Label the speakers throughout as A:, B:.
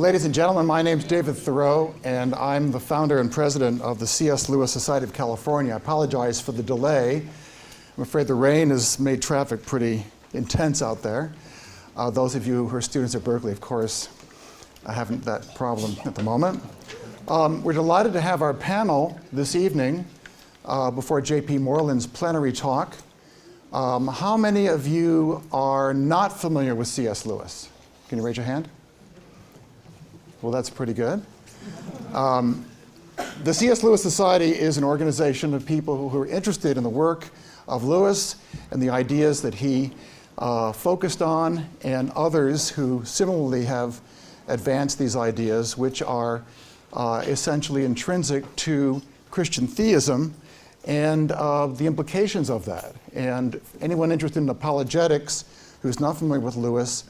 A: Ladies and gentlemen, my name is David Theroux, and I'm the founder and president of the C.S. Lewis Society of California. I apologize for the delay. I'm afraid the rain has made traffic pretty intense out there. Those of you who are students at Berkeley, of course, haven't that problem at the moment. We're delighted to have our panel this evening before J.P. Moreland's plenary talk. How many of you are not familiar with C.S. Lewis? Can you raise your hand? Well, that's pretty good. The C.S. Lewis Society is an organization of people who are interested in the work of Lewis and the ideas that he focused on, and others who similarly have advanced these ideas, which are essentially intrinsic to Christian theism and the implications of that. And anyone interested in apologetics who's not familiar with Lewis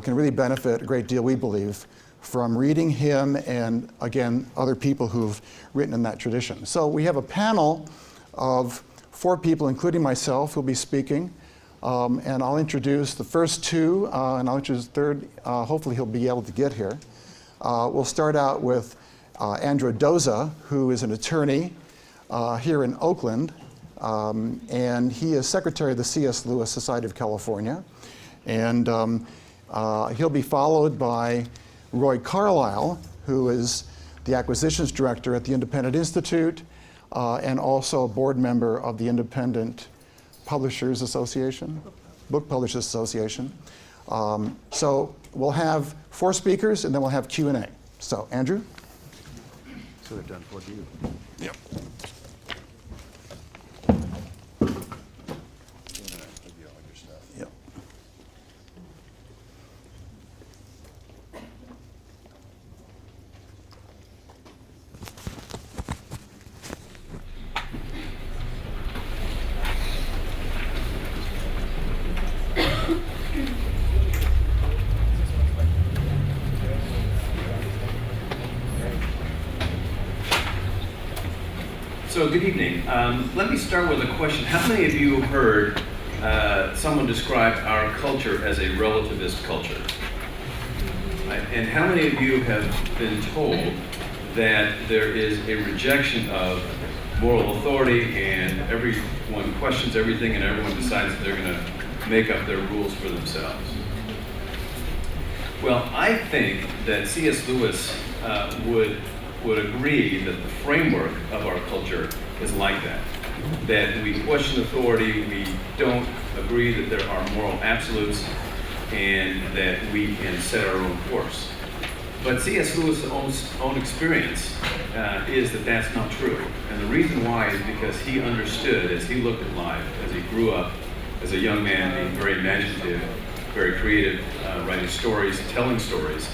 A: can really benefit a great deal, we believe, from reading him and, again, other people who've written in that tradition. So we have a panel of 4 people, including myself, who'll be speaking. And I'll introduce the first 2, and I'll introduce the third. Hopefully he'll be able to get here. We'll start out with Andrew Doza, who is an attorney here in Oakland. And he is secretary of the C.S. Lewis Society of California. And he'll be followed by Roy Carlisle, who is the acquisitions director at the Independent Institute and also a board member of the Independent Publishers Association, Book Publishers Association. So we'll have 4 speakers and then we'll have Q&A. So, Andrew?
B: So they're done for you.
A: Yep.
C: So good evening. Let me start with a question. How many of you have heard someone describe our culture as a relativist culture? Right? And how many of you have been told that there is a rejection of moral authority and everyone questions everything and everyone decides that they're going to make up their rules for themselves? Well, I think that C.S. Lewis would agree that the framework of our culture is like that. That we question authority, we don't agree that there are moral absolutes, and that we can set our own course. But C.S. Lewis' own experience is that that's not true. And the reason why is because he understood, as he looked at life, as he grew up as a young man, being very imaginative, very creative, writing stories, telling stories,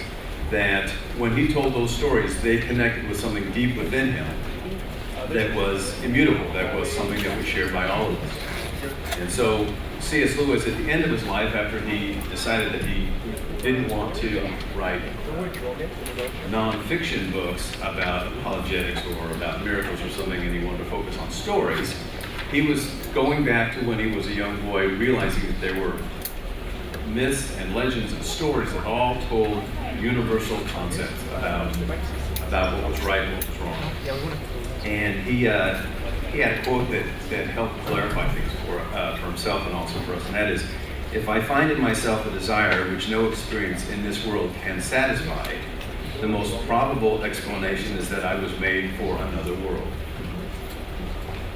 C: that when he told those stories, they connected with something deep within him that was immutable, that was something that was shared by all of us. And so C.S. Lewis, at the end of his life, after he decided that he didn't want to write non-fiction books about apologetics or about miracles or something, and he wanted to focus on stories, he was going back to when he was a young boy, realizing that there were myths and legends and stories that all told universal concepts about what was right and what was wrong. And he had a quote that helped clarify things for himself and also for us, and that is, "If I find in myself a desire which no experience in this world can satisfy, the most probable explanation is that I was made for another world."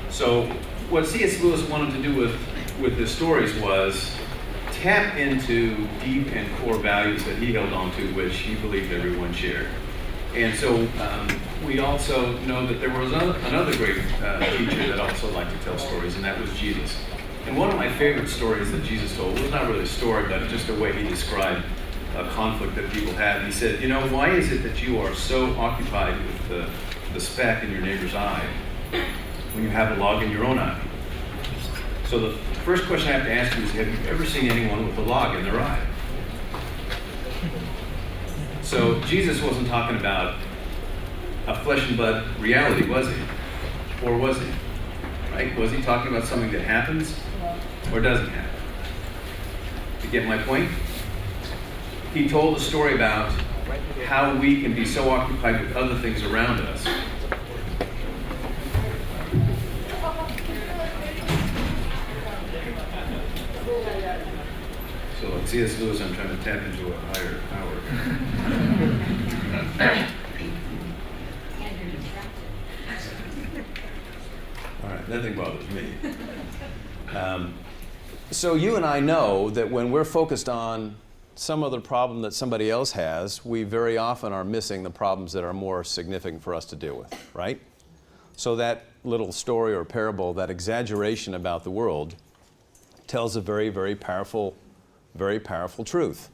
C: So what C.S. Lewis wanted to do with his stories was tap into deep and core values that he held on to, which he believed everyone shared. And so we also know that there was another great teacher that also liked to tell stories, and that was Jesus. And one of my favorite stories that Jesus told was not really a story, but just a way he described a conflict that people had. He said, "You know, why is it that you are so occupied with the speck in your neighbor's eye when you have a log in your own eye?" So the first question I have to ask you is, have you ever seen anyone with a log in their eye? So Jesus wasn't talking about a flesh and blood reality, was he? Or was he? Right? Was he talking about something that happens or doesn't happen? You get my point? He told a story about how we can be so occupied with other things around us. So like C.S. Lewis, I'm trying to tap into a higher power. All right, nothing bothers me. So you and I know that when we're focused on some other problem that somebody else has, we very often are missing the problems that are more significant for us to deal with, right? So that little story or parable, that exaggeration about the world, tells a very, very powerful truth.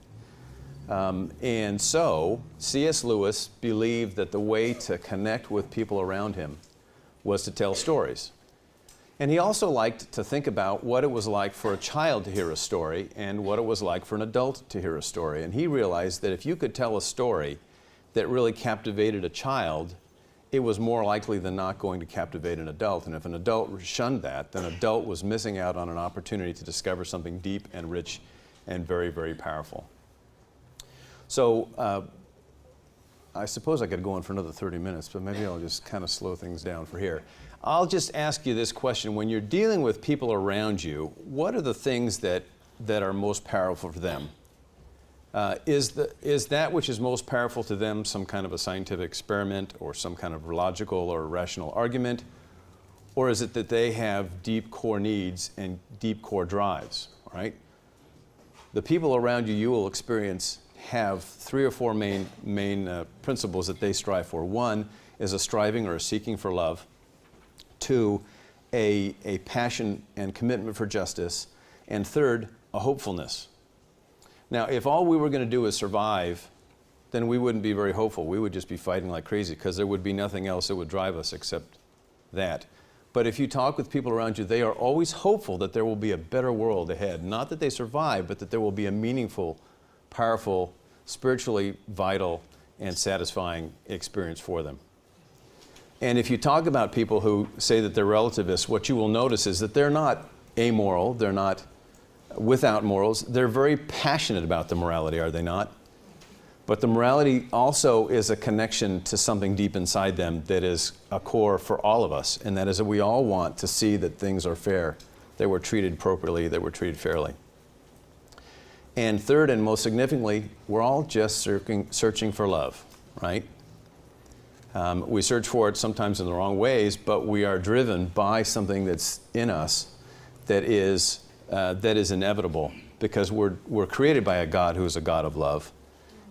C: And so C.S. Lewis believed that the way to connect with people around him was to tell stories. And he also liked to think about what it was like for a child to hear a story and what it was like for an adult to hear a story. And he realized that if you could tell a story that really captivated a child, it was more likely than not going to captivate an adult. And if an adult shunned that, then an adult was missing out on an opportunity to discover something deep and rich and very, very powerful. So I suppose I could go on for another 30 minutes, but maybe I'll just kind of slow things down for here. I'll just ask you this question. When you're dealing with people around you, what are the things that are most powerful for them? Is that which is most powerful to them some kind of a scientific experiment or some kind of logical or rational argument? Or is it that they have deep core needs and deep core drives, right? The people around you will experience have 3 or 4 main principles that they strive for. 1 is a striving or a seeking for love. 2, a passion and commitment for justice. And 3rd, a hopefulness. Now, if all we were going to do is survive, then we wouldn't be very hopeful. We would just be fighting like crazy because there would be nothing else that would drive us except that. But if you talk with people around you, they are always hopeful that there will be a better world ahead. Not that they survive, but that there will be a meaningful, powerful, spiritually vital, and satisfying experience for them. And if you talk about people who say that they're relativists, what you will notice is that they're not amoral, they're not without morals. They're very passionate about the morality, are they not? But the morality also is a connection to something deep inside them that is a core for all of us, and that is that we all want to see that things are fair, that we're treated appropriately, that we're treated fairly. And 3rd, and most significantly, we're all just searching for love, right? We search for it sometimes in the wrong ways, but we are driven by something that's in us that is inevitable, because we're created by a God who is a God of love.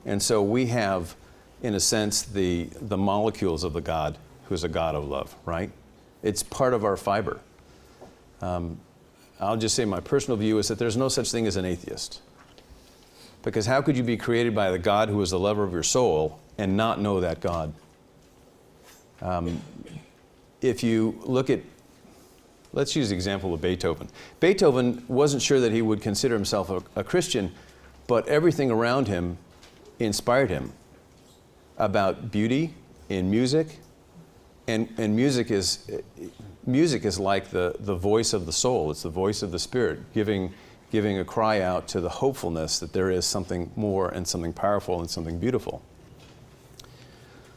C: And so we have, in a sense, the molecules of the God who is a God of love, right? It's part of our fiber. I'll just say my personal view is that there's no such thing as an atheist. Because how could you be created by the God who is the lover of your soul and not know that God? If you look at, let's use the example of Beethoven. Beethoven wasn't sure that he would consider himself a Christian, but everything around him inspired him about beauty in music. And music is like the voice of the soul. It's the voice of the spirit, giving a cry out to the hopefulness that there is something more and something powerful and something beautiful.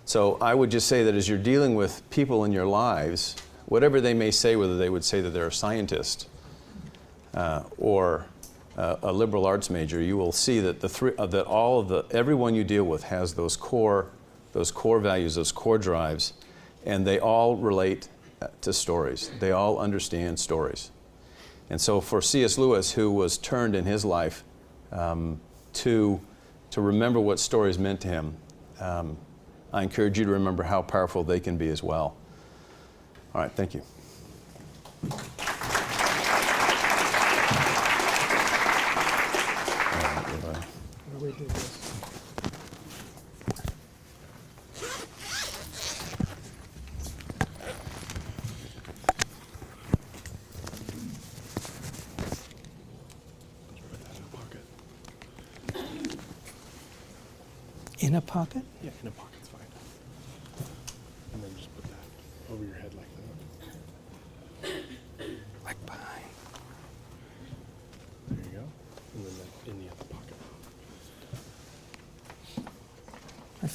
C: So I would just say that as you're dealing with people in your lives, whatever they may say, whether they would say that they're a scientist or a liberal arts major, you will see that everyone you deal with has those core values, those core drives, and they all relate to stories. They all understand stories. And so for C.S. Lewis, who was turned in his life to remember what stories meant to him, I encourage you to remember how powerful they can be as well. All right, thank you.
D: In a pocket?
E: Yeah, in a pocket's fine. And then just put that over your head like that.
D: Like behind.
E: There you go. And then that in the other pocket.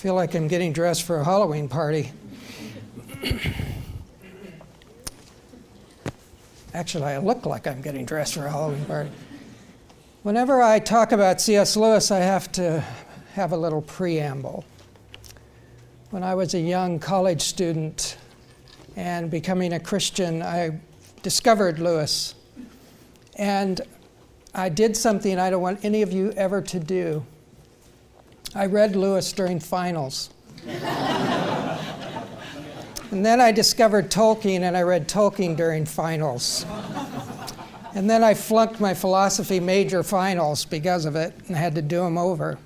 D: feel like I'm getting dressed for a Halloween party. Actually, I look like I'm getting dressed for a Halloween party. Whenever I talk about C.S. Lewis, I have to have a little preamble. When I was a young college student and becoming a Christian, I discovered Lewis. And I did something I don't want any of you ever to do. I read Lewis during finals. And then I discovered Tolkien, and I read Tolkien during finals. And then I flunked my philosophy major finals because of it, and had to do them over.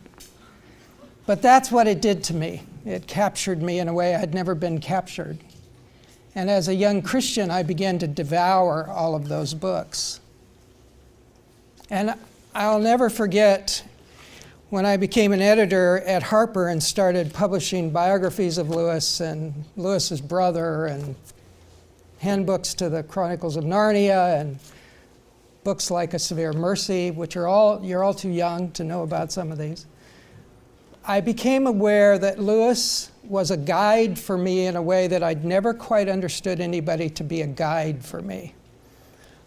D: But that's what it did to me. It captured me in a way I'd never been captured. And as a young Christian, I began to devour all of those books. And I'll never forget when I became an editor at Harper and started publishing biographies of Lewis and Lewis's brother and handbooks to the Chronicles of Narnia and books like A Severe Mercy, which you're all too young to know about some of these. I became aware that Lewis was a guide for me in a way that I'd never quite understood anybody to be a guide for me.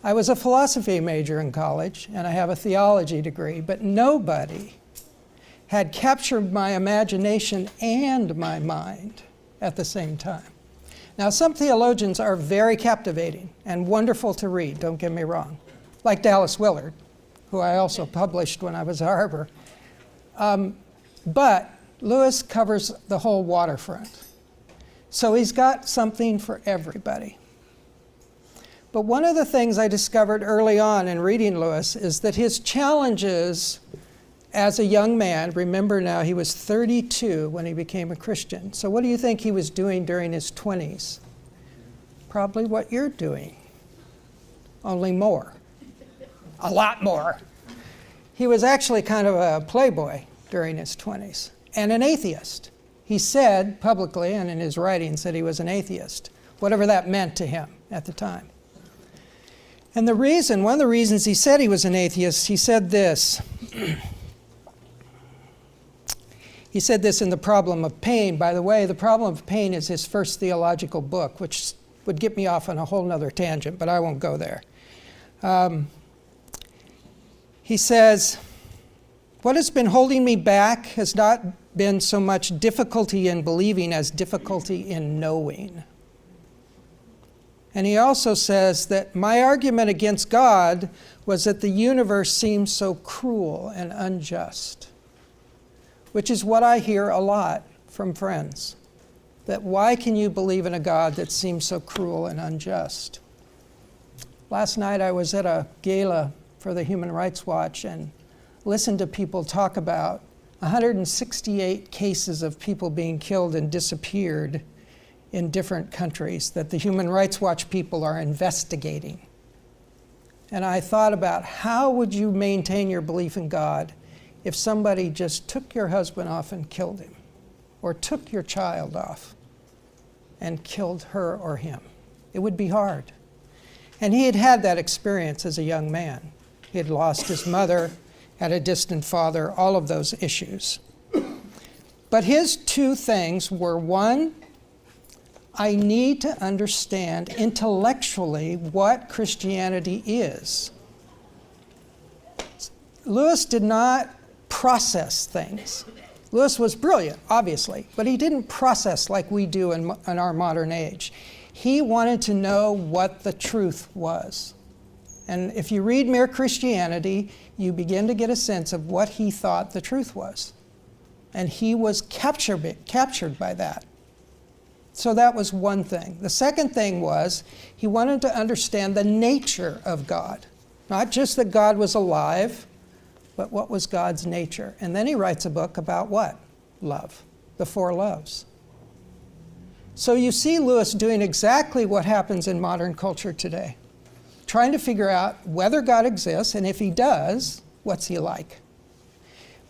D: I was a philosophy major in college, and I have a theology degree, but nobody had captured my imagination and my mind at the same time. Now, some theologians are very captivating and wonderful to read, don't get me wrong, like Dallas Willard, who I also published when I was at Harper. But Lewis covers the whole waterfront. So he's got something for everybody. But one of the things I discovered early on in reading Lewis is that his challenges as a young man, remember now he was 32 when he became a Christian. So what do you think he was doing during his 20s? Probably what you're doing, only more, a lot more. He was actually kind of a playboy during his 20s and an atheist. He said publicly and in his writings that he was an atheist, whatever that meant to him at the time. And one of the reasons he said he was an atheist, he said this. He said this in The Problem of Pain. By the way, The Problem of Pain is his first theological book, which would get me off on a whole nother tangent, but I won't go there. He says, "What has been holding me back has not been so much difficulty in believing as difficulty in knowing." And he also says that my argument against God was that the universe seems so cruel and unjust, which is what I hear a lot from friends, that why can you believe in a God that seems so cruel and unjust? Last night I was at a gala for the Human Rights Watch and listened to people talk about 168 cases of people being killed and disappeared in different countries that the Human Rights Watch people are investigating. And I thought about how would you maintain your belief in God if somebody just took your husband off and killed him, or took your child off and killed her or him? It would be hard. And he had had that experience as a young man. He had lost his mother, had a distant father, all of those issues. But his two things were, one, I need to understand intellectually what Christianity is. Lewis did not process things. Lewis was brilliant, obviously, but he didn't process like we do in our modern age. He wanted to know what the truth was. And if you read Mere Christianity, you begin to get a sense of what he thought the truth was. And he was captured by that. So that was one thing. The second thing was he wanted to understand the nature of God. Not just that God was alive, but what was God's nature. And then he writes a book about what? Love, the four loves. So you see Lewis doing exactly what happens in modern culture today, trying to figure out whether God exists, and if he does, what's he like?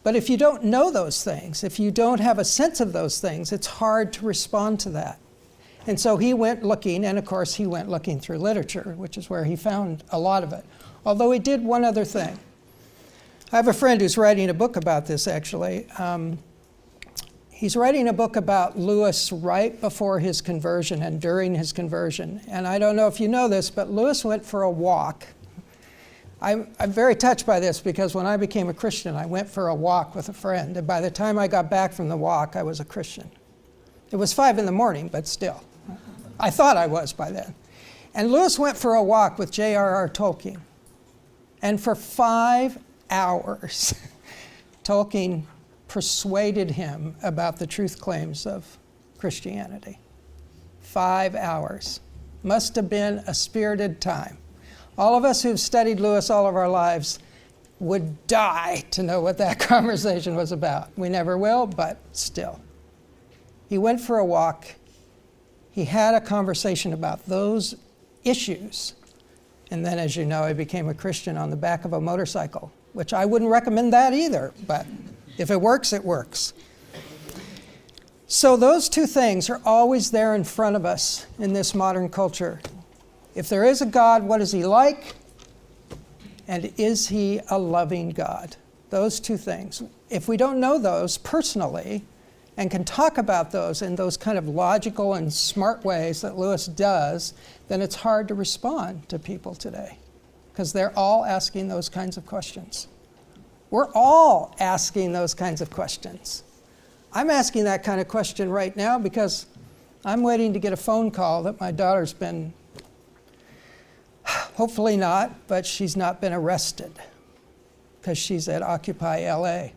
D: But if you don't know those things, if you don't have a sense of those things, it's hard to respond to that. And so he went looking, and of course he went looking through literature, which is where he found a lot of it. Although he did one other thing. I have a friend who's writing a book about this, actually. He's writing a book about Lewis right before his conversion and during his conversion. And I don't know if you know this, but Lewis went for a walk. I'm very touched by this because when I became a Christian, I went for a walk with a friend. And by the time I got back from the walk, I was a Christian. It was 5 in the morning, but still. I thought I was by then. And Lewis went for a walk with J.R.R. Tolkien. And for 5 hours, Tolkien persuaded him about the truth claims of Christianity. 5 hours. Must have been a spirited time. All of us who've studied Lewis all of our lives would die to know what that conversation was about. We never will, but still. He went for a walk. He had a conversation about those issues. And then, as you know, he became a Christian on the back of a motorcycle, which I wouldn't recommend that either, but if it works, it works. So those two things are always there in front of us in this modern culture. If there is a God, what is he like? And is he a loving God? Those two things. If we don't know those personally and can talk about those in those kind of logical and smart ways that Lewis does, then it's hard to respond to people today because they're all asking those kinds of questions. We're all asking those kinds of questions. I'm asking that kind of question right now because I'm waiting to get a phone call that my daughter's been, hopefully not, but she's not been arrested because she's at Occupy LA.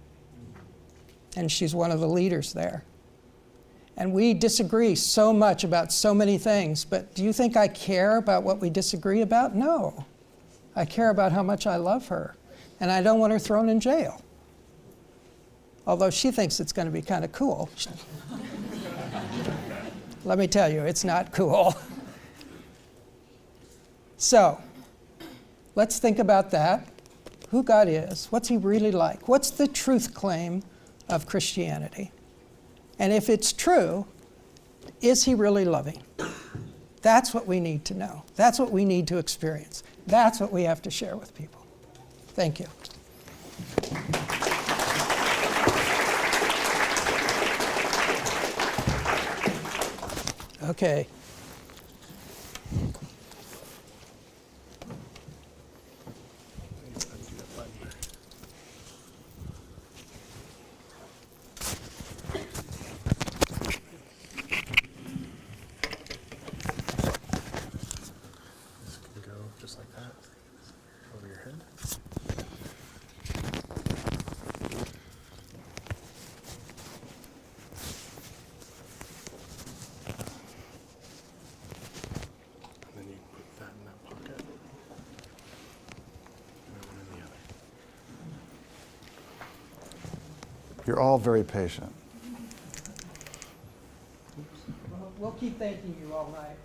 D: And she's one of the leaders there. And we disagree so much about so many things, but do you think I care about what we disagree about? No. I care about how much I love her, and I don't want her thrown in jail. Although she thinks it's going to be kind of cool. Let me tell you, it's not cool. So, let's think about that. Who God is, what's he really like? What's the truth claim of Christianity? And if it's true, is he really loving? That's what we need to know. That's what we need to experience. That's what we have to share with people. Thank you. Okay.
E: Just like that, over your head. And then you put that in that pocket. And one in the other.
A: You're all very patient.
D: We'll keep thanking you all night.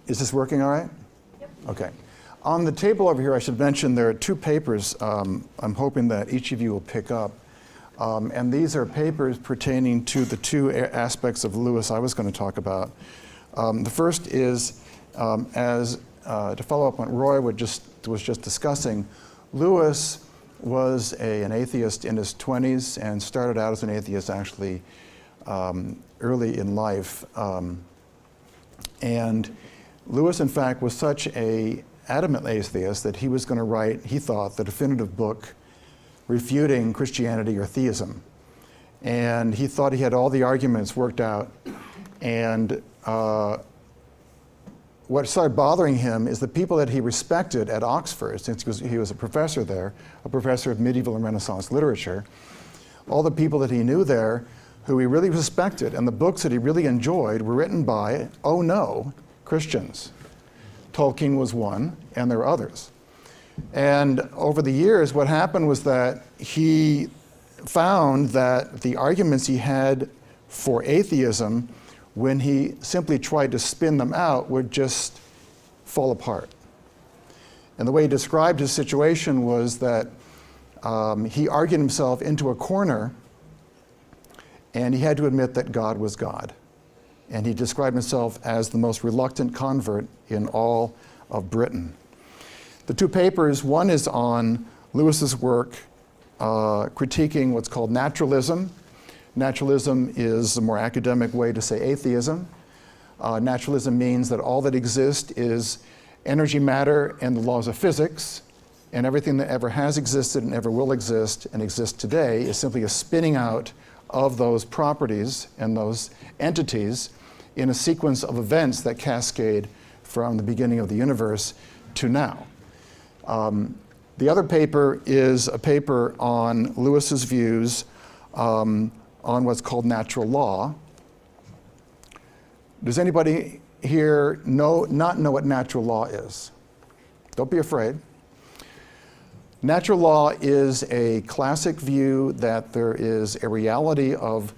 A: Is this working all right? Yep. Okay. On the table over here, I should mention there are 2 papers I'm hoping that each of you will pick up. And these are papers pertaining to the 2 aspects of Lewis I was going to talk about. The first is, to follow up on what Roy was just discussing, Lewis was an atheist in his 20s and started out as an atheist actually early in life. And Lewis, in fact, was such an adamant atheist that he was going to write, he thought, the definitive book refuting Christianity or theism. And he thought he had all the arguments worked out. And what started bothering him is the people that he respected at Oxford, since he was a professor there, a professor of medieval and Renaissance literature, all the people that he knew there who he really respected and the books that he really enjoyed were written by, oh no, Christians. Tolkien was one, and there were others. And over the years, what happened was that he found that the arguments he had for atheism, when he simply tried to spin them out, would just fall apart. And the way he described his situation was that he argued himself into a corner, and he had to admit that God was God. And he described himself as the most reluctant convert in all of Britain. The two papers, one is on Lewis's work critiquing what's called naturalism. Naturalism is a more academic way to say atheism. Naturalism means that all that exists is energy, matter, and the laws of physics, and everything that ever has existed and ever will exist and exists today is simply a spinning out of those properties and those entities in a sequence of events that cascade from the beginning of the universe to now. The other paper is a paper on Lewis's views on what's called natural law. Does anybody here not know what natural law is? Don't be afraid. Natural law is a classic view that there is a reality of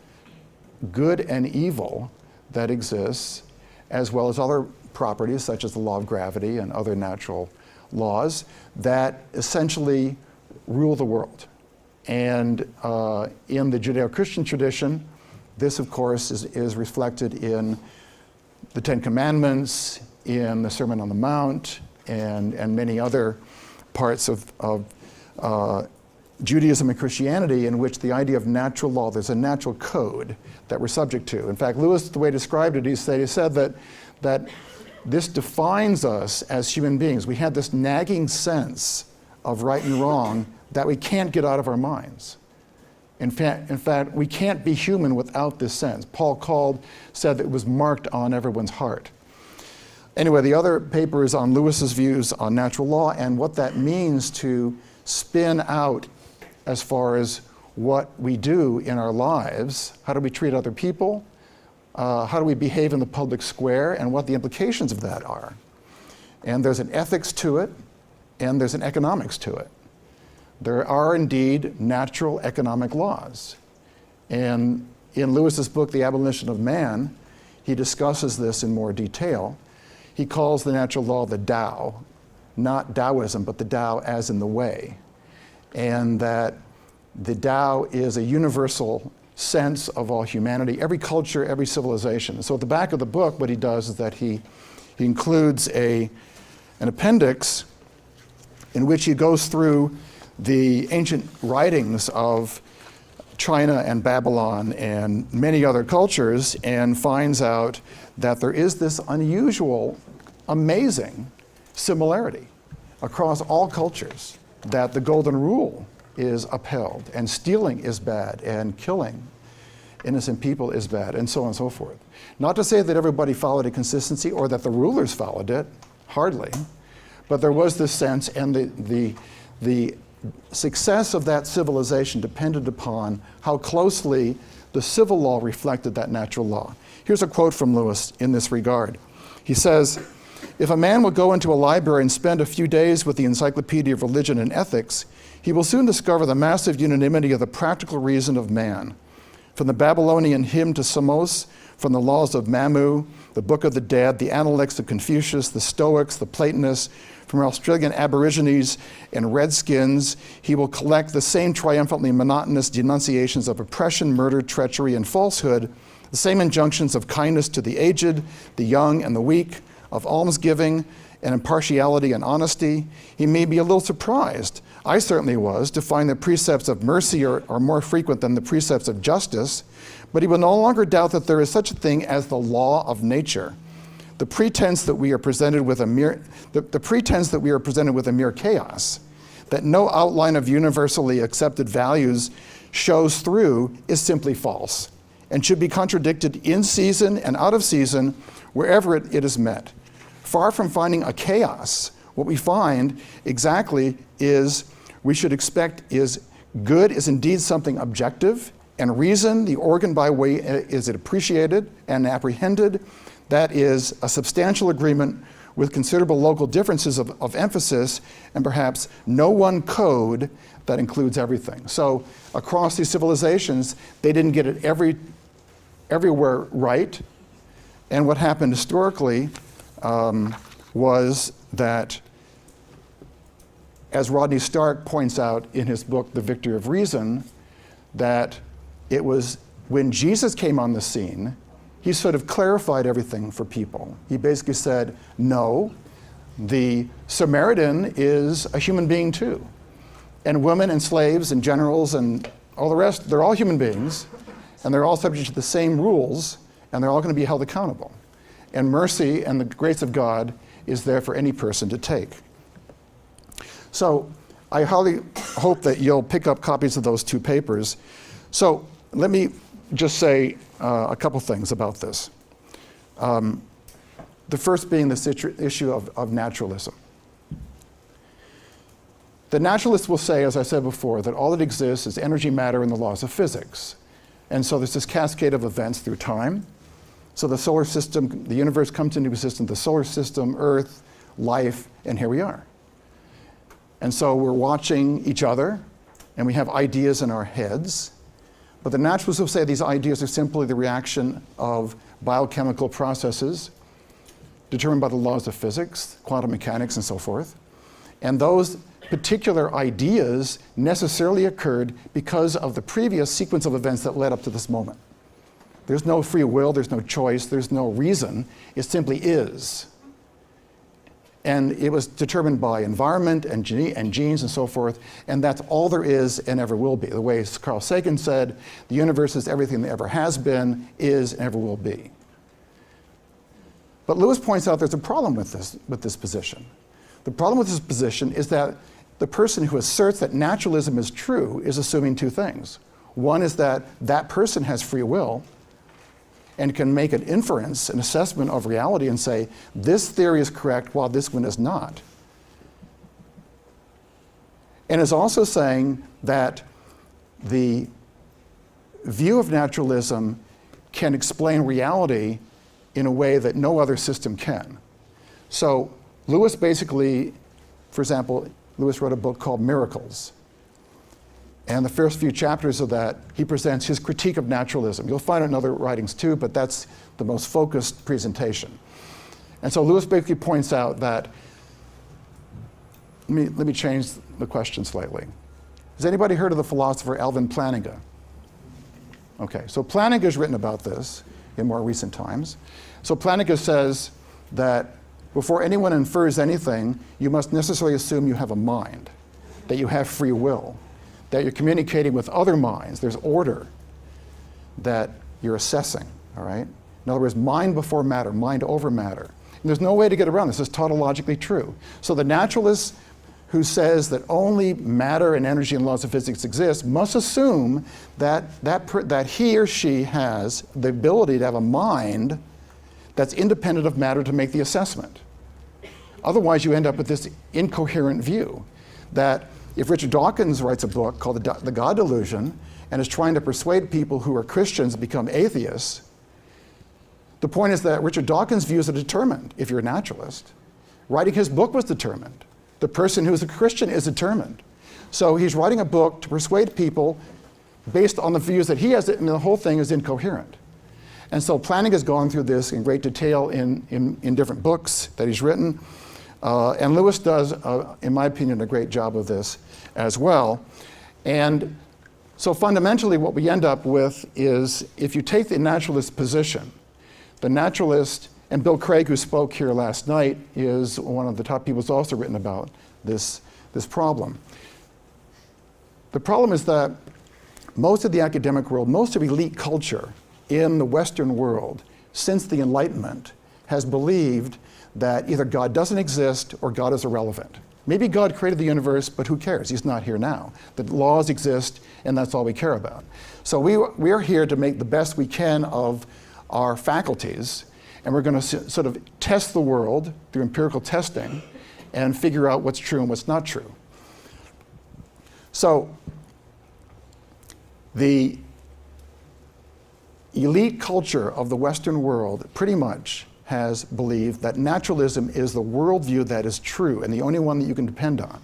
A: good and evil that exists, as well as other properties such as the law of gravity and other natural laws that essentially rule the world. And in the Judeo-Christian tradition, this of course is reflected in the Ten Commandments, in the Sermon on the Mount, and many other parts of Judaism and Christianity in which the idea of natural law, there's a natural code that we're subject to. In fact, Lewis, the way he described it, he said that this defines us as human beings. We have this nagging sense of right and wrong that we can't get out of our minds. In fact, we can't be human without this sense. Paul said that it was marked on everyone's heart. Anyway, the other paper is on Lewis's views on natural law and what that means to spin out as far as what we do in our lives. How do we treat other people? How do we behave in the public square, and what the implications of that are? And there's an ethics to it, and there's an economics to it. There are indeed natural economic laws. And in Lewis's book, The Abolition of Man, he discusses this in more detail. He calls the natural law the Tao, not Taoism, but the Tao as in the way. And that the Tao is a universal sense of all humanity, every culture, every civilization. So at the back of the book, what he does is that he includes an appendix in which he goes through the ancient writings of China and Babylon and many other cultures and finds out that there is this unusual, amazing similarity across all cultures, that the golden rule is upheld, and stealing is bad, and killing innocent people is bad, and so on and so forth. Not to say that everybody followed a consistency or that the rulers followed it, hardly, but there was this sense, and the success of that civilization depended upon how closely the civil law reflected that natural law. Here's a quote from Lewis in this regard. He says, "If a man will go into a library and spend a few days with the Encyclopedia of Religion and Ethics, he will soon discover the massive unanimity of the practical reason of man. From the Babylonian hymn to Samos, from the laws of Mamu, the Book of the Dead, the Analects of Confucius, the Stoics, the Platonists, from Australian Aborigines and Redskins, he will collect the same triumphantly monotonous denunciations of oppression, murder, treachery, and falsehood, the same injunctions of kindness to the aged, the young, and the weak, of almsgiving and impartiality and honesty. He may be a little surprised, I certainly was, to find the precepts of mercy are more frequent than the precepts of justice, but he will no longer doubt that there is such a thing as the law of nature. The pretense that we are presented with a mere chaos, that no outline of universally accepted values shows through, is simply false, and should be contradicted in season and out of season wherever it is met. Far from finding a chaos, what we find exactly is we should expect is good is indeed something objective, and reason, the organ by way is it appreciated and apprehended, that is a substantial agreement with considerable local differences of emphasis, and perhaps no one code that includes everything. So across these civilizations, they didn't get it everywhere right, and what happened historically was that as Rodney Stark points out in his book, The Victory of Reason, that it was when Jesus came on the scene, he sort of clarified everything for people. He basically said, no, the Samaritan is a human being too. And women and slaves and generals and all the rest, they're all human beings, and they're all subject to the same rules, and they're all going to be held accountable. And mercy and the grace of God is there for any person to take. So I highly hope that you'll pick up copies of those two papers. So let me just say a couple things about this. The first being this issue of naturalism. The naturalists will say, as I said before, that all that exists is energy, matter, and the laws of physics. And so there's this cascade of events through time. So the solar system, the universe comes into existence, the solar system, Earth, life, and here we are. And so we're watching each other, and we have ideas in our heads. But the naturalists will say these ideas are simply the reaction of biochemical processes determined by the laws of physics, quantum mechanics, and so forth. And those particular ideas necessarily occurred because of the previous sequence of events that led up to this moment. There's no free will, there's no choice, there's no reason. It simply is. And it was determined by environment and genes and so forth, and that's all there is and ever will be. The way Carl Sagan said, the universe is everything that ever has been, is, and ever will be. But Lewis points out there's a problem with this position. The problem with this position is that the person who asserts that naturalism is true is assuming two things. One is that that person has free will and can make an inference, an assessment of reality and say, this theory is correct while this one is not. And is also saying that the view of naturalism can explain reality in a way that no other system can. So Lewis basically, for example, Lewis wrote a book called Miracles. And the first few chapters of that, he presents his critique of naturalism. You'll find it in other writings too, but that's the most focused presentation. And so Lewis basically points out that, let me change the question slightly. Has anybody heard of the philosopher Alvin Plantinga? Okay, so Plantinga has written about this in more recent times. So Plantinga says that before anyone infers anything, you must necessarily assume you have a mind, that you have free will, that you're communicating with other minds, there's order that you're assessing, all right? In other words, mind before matter, mind over matter. And there's no way to get around this. It's tautologically true. So the naturalist who says that only matter and energy and laws of physics exist must assume that he or she has the ability to have a mind that's independent of matter to make the assessment. Otherwise, you end up with this incoherent view that if Richard Dawkins writes a book called The God Delusion and is trying to persuade people who are Christians to become atheists, the point is that Richard Dawkins' views are determined if you're a naturalist. Writing his book was determined. The person who's a Christian is determined. So he's writing a book to persuade people based on the views that he has, and the whole thing is incoherent. And so Plantinga has gone through this in great detail in different books that he's written. And Lewis does, in my opinion, a great job of this as well. And so fundamentally what we end up with is, if you take the naturalist position, the naturalist, and Bill Craig, who spoke here last night, is one of the top people who's also written about this problem. The problem is that most of the academic world, most of elite culture in the Western world since the Enlightenment has believed that either God doesn't exist or God is irrelevant. Maybe God created the universe, but who cares? He's not here now. The laws exist, and that's all we care about. So we are here to make the best we can of our faculties, and we're going to sort of test the world through empirical testing and figure out what's true and what's not true. So the elite culture of the Western world pretty much has believed that naturalism is the worldview that is true and the only one that you can depend on.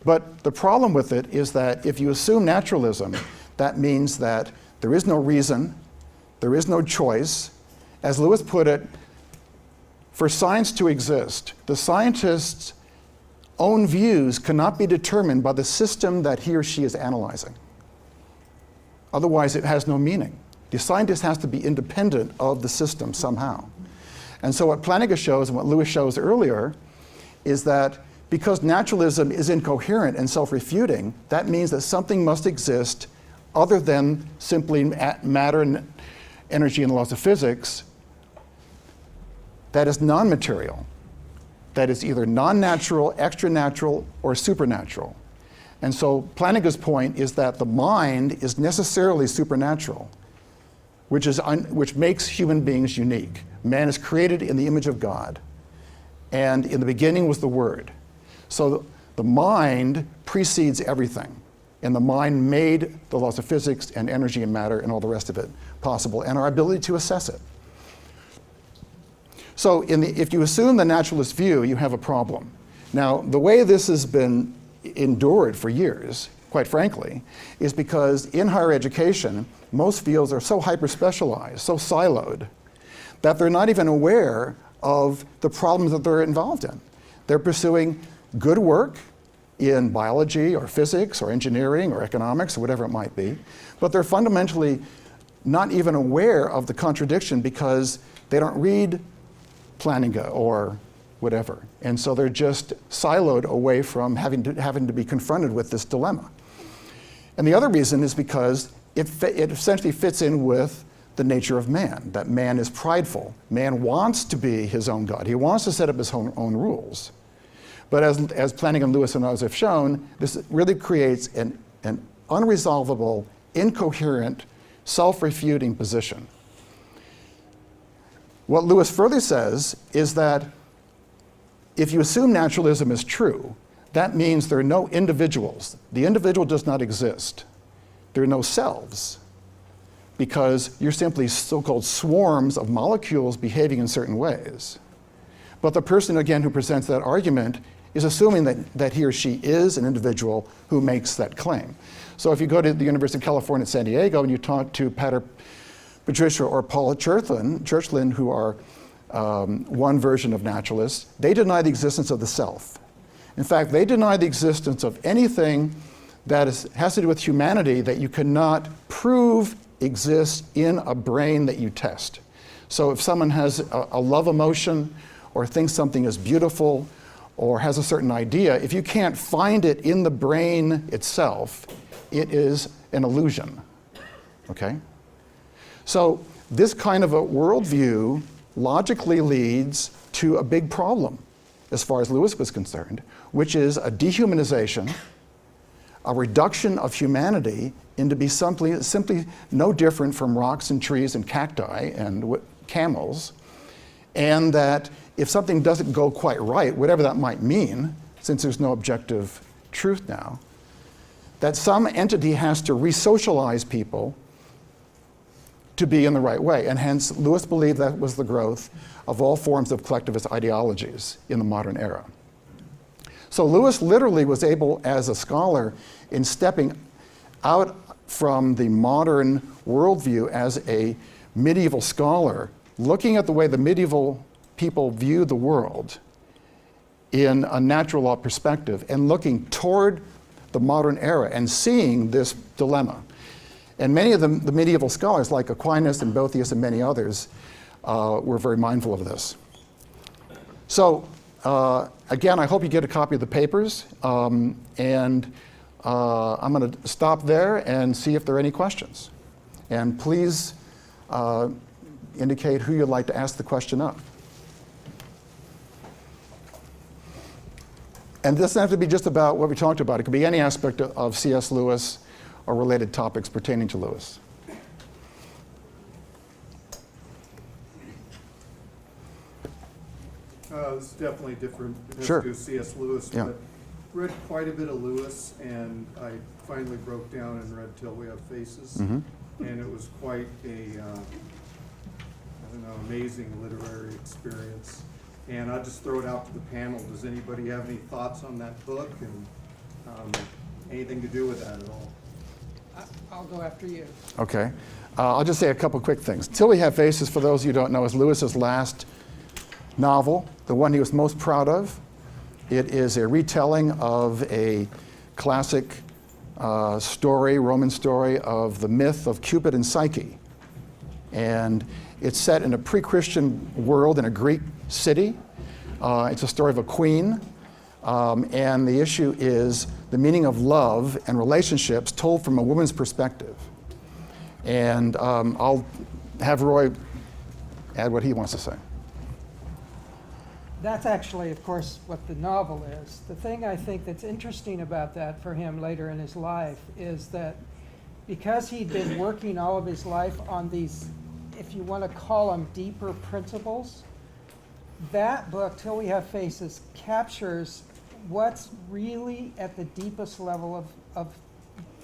A: But the problem with it is that if you assume naturalism, that means that there is no reason, there is no choice. As Lewis put it, for science to exist, the scientists own views cannot be determined by the system that he or she is analyzing. Otherwise, it has no meaning. The scientist has to be independent of the system somehow. And so what Plantinga shows and what Lewis shows earlier is that because naturalism is incoherent and self-refuting, that means that something must exist other than simply matter and energy and the laws of physics that is non-material, that is either non-natural, extra-natural, or supernatural. And so Plantinga's point is that the mind is necessarily supernatural, which makes human beings unique. Man is created in the image of God, and in the beginning was the Word. So the mind precedes everything, and the mind made the laws of physics and energy and matter and all the rest of it possible, and our ability to assess it. So if you assume the naturalist view, you have a problem. Now, the way this has been endured for years, quite frankly, is because in higher education, most fields are so hyper-specialized, so siloed, that they're not even aware of the problems that they're involved in. They're pursuing good work in biology or physics or engineering or economics or whatever it might be, but they're fundamentally not even aware of the contradiction because they don't read Plantinga or whatever. And so they're just siloed away from having to be confronted with this dilemma. And the other reason is because it essentially fits in with the nature of man, that man is prideful. Man wants to be his own God. He wants to set up his own rules. But as Plantinga and Lewis and others have shown, this really creates an unresolvable, incoherent, self-refuting position. What Lewis further says is that if you assume naturalism is true, that means there are no individuals. The individual does not exist. There are no selves, because you're simply so-called swarms of molecules behaving in certain ways. But the person, again, who presents that argument is assuming that he or she is an individual who makes that claim. So if you go to the University of California at San Diego and you talk to Patricia or Paula Churchland, who are one version of naturalists, they deny the existence of the self. In fact, they deny the existence of anything that has to do with humanity that you cannot prove exists in a brain that you test. So if someone has a love emotion or thinks something is beautiful or has a certain idea, if you can't find it in the brain itself, it is an illusion, okay? So this kind of a worldview logically leads to a big problem, as far as Lewis was concerned, which is a dehumanization, a reduction of humanity into be simply no different from rocks and trees and cacti and camels, and that if something doesn't go quite right, whatever that might mean, since there's no objective truth now, that some entity has to re-socialize people to be in the right way. And hence, Lewis believed that was the growth of all forms of collectivist ideologies in the modern era. So Lewis literally was able, as a scholar, in stepping out from the modern worldview as a medieval scholar, looking at the way the medieval people viewed the world in a natural law perspective and looking toward the modern era and seeing this dilemma. And many of the medieval scholars, like Aquinas and Boethius and many others, were very mindful of this. So, again, I hope you get a copy of the papers, and I'm going to stop there and see if there are any questions. And please indicate who you'd like to ask the question of. And this doesn't have to be just about what we talked about. It could be any aspect of C.S. Lewis or related topics pertaining to Lewis.
F: It's definitely different. It has
A: Sure.
F: to do with C.S. Lewis.
A: Yeah.
F: But read quite a bit of Lewis, and I finally broke down and read Till We Have Faces.
A: Mhm.
F: And it was quite a, amazing literary experience. And I'll just throw it out to the panel. Does anybody have any thoughts on that book and anything to do with that at all?
D: I'll go after you.
A: Okay. I'll just say a couple quick things. Till We Have Faces, for those of you who don't know, is Lewis's last novel, the one he was most proud of. It is a retelling of a classic story, Roman story, of the myth of Cupid and Psyche. And it's set in a pre-Christian world in a Greek city. It's a story of a queen. And the issue is the meaning of love and relationships told from a woman's perspective. And I'll have Roy add what he wants to say.
D: That's actually, of course, what the novel is. The thing I think that's interesting about that for him later in his life is that because he'd been working all of his life on these, if you want to call them deeper principles, that book, Till We Have Faces, captures what's really at the deepest level of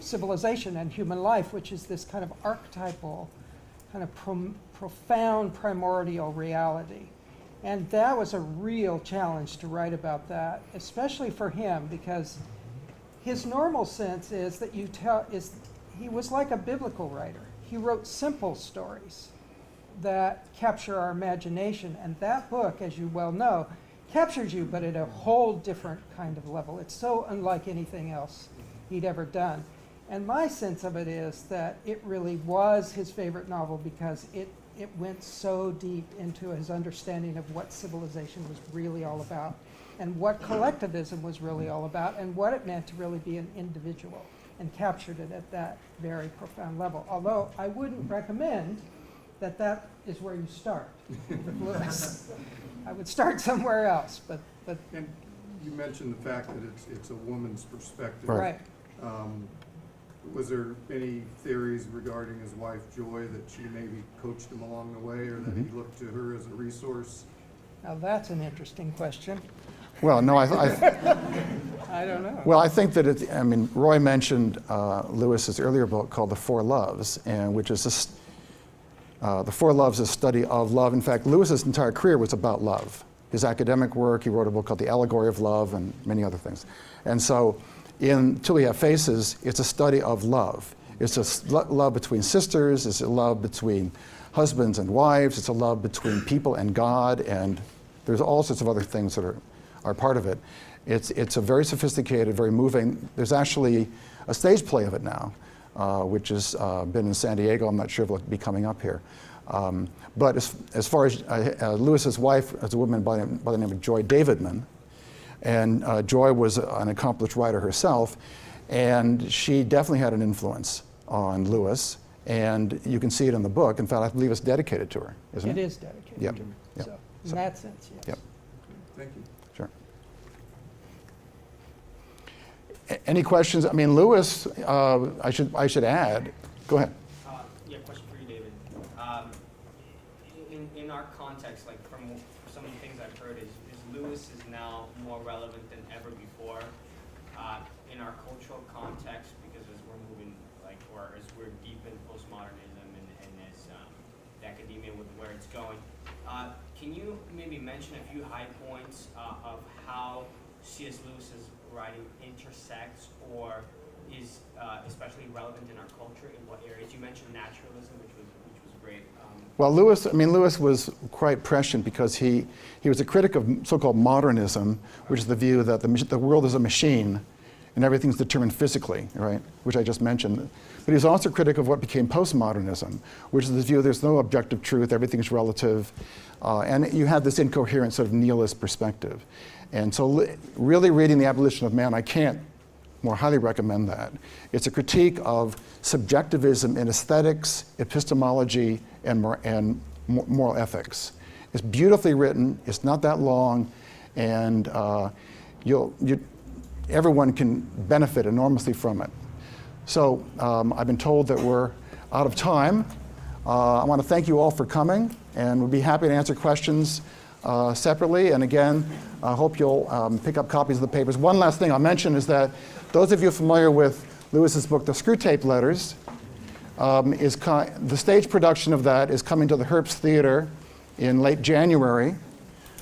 D: civilization and human life, which is this kind of archetypal, kind of profound primordial reality. And that was a real challenge to write about that, especially for him, because his normal sense is that he was like a biblical writer. He wrote simple stories that capture our imagination, and that book, as you well know, captures you, but at a whole different kind of level. It's so unlike anything else he'd ever done. And my sense of it is that it really was his favorite novel because it went so deep into his understanding of what civilization was really all about, and what collectivism was really all about, and what it meant to really be an individual, and captured it at that very profound level. Although I wouldn't recommend that that is where you start with Lewis. I would start somewhere else, but
F: And you mentioned the fact that it's a woman's perspective.
A: Right.
F: Was there any theories regarding his wife Joy that she maybe coached him along the way, or that he looked to her as a resource?
D: now that's an interesting question.
A: Well, no,
D: I don't know.
A: well, I think that I mean, Roy mentioned Lewis's earlier book called The Four Loves, and which is The Four Loves is a study of love. In fact, Lewis's entire career was about love. His academic work, he wrote a book called The Allegory of Love and many other things. And so in Till We Have Faces, it's a study of love. It's a love between sisters, it's a love between husbands and wives, it's a love between people and God, and there's all sorts of other things that are part of it. It's a very sophisticated, very moving. There's actually a stage play of it now, which has been in San Diego. I'm not sure if it'll be coming up here. But as far as Lewis's wife, is a woman by the name of Joy Davidman, and Joy was an accomplished writer herself, and she definitely had an influence on Lewis, and you can see it in the book. In fact, I believe it's dedicated to her, isn't it?
D: It is dedicated
A: Yep.
D: to her.
A: Yep.
D: So in that sense, yes.
A: Yep.
F: Thank you.
A: Sure. Any questions? I mean, Lewis, I should add. Go ahead.
G: Yeah, question for you, David. In our context, like from some of the things I've heard, is Lewis is now more relevant than ever before in our cultural context, because as we're moving, like, or as we're deep in postmodernism and as the academia with where it's going. Can you maybe mention a few high points of how C.S. Lewis's writing intersects or is especially relevant in our culture? In what areas? You mentioned naturalism, which was great.
A: Well, Lewis was quite prescient because he was a critic of so-called modernism, which is the view that the world is a machine and everything's determined physically, right? Which I just mentioned. But he was also a critic of what became postmodernism, which is the view there's no objective truth, everything's relative, and you have this incoherent sort of nihilist perspective. And so really reading The Abolition of Man, I can't more highly recommend that. It's a critique of subjectivism in aesthetics, epistemology, and moral ethics. It's beautifully written, it's not that long, and everyone can benefit enormously from it. So I've been told that we're out of time. I want to thank you all for coming, and we'll be happy to answer questions separately. And again, I hope you'll pick up copies of the papers. One last thing I'll mention is that those of you familiar with Lewis's book, The Screwtape Letters, the stage production of that is coming to the Herbst Theater in late January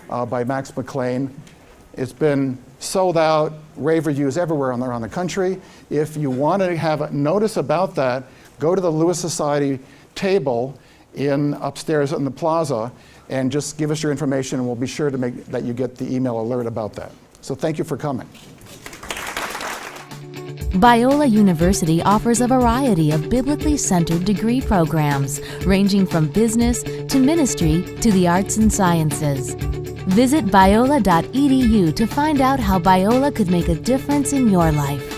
A: by Max McLean. It's been sold out, rave reviews everywhere around the country. If you want to have a notice about that, go to the Lewis Society table upstairs in the plaza and just give us your information, and we'll be sure to make that you get the email alert about that. So thank you for coming.
H: Biola University offers a variety of biblically centered degree programs, ranging from business to ministry to the arts and sciences. Visit biola.edu to find out how Biola could make a difference in your life.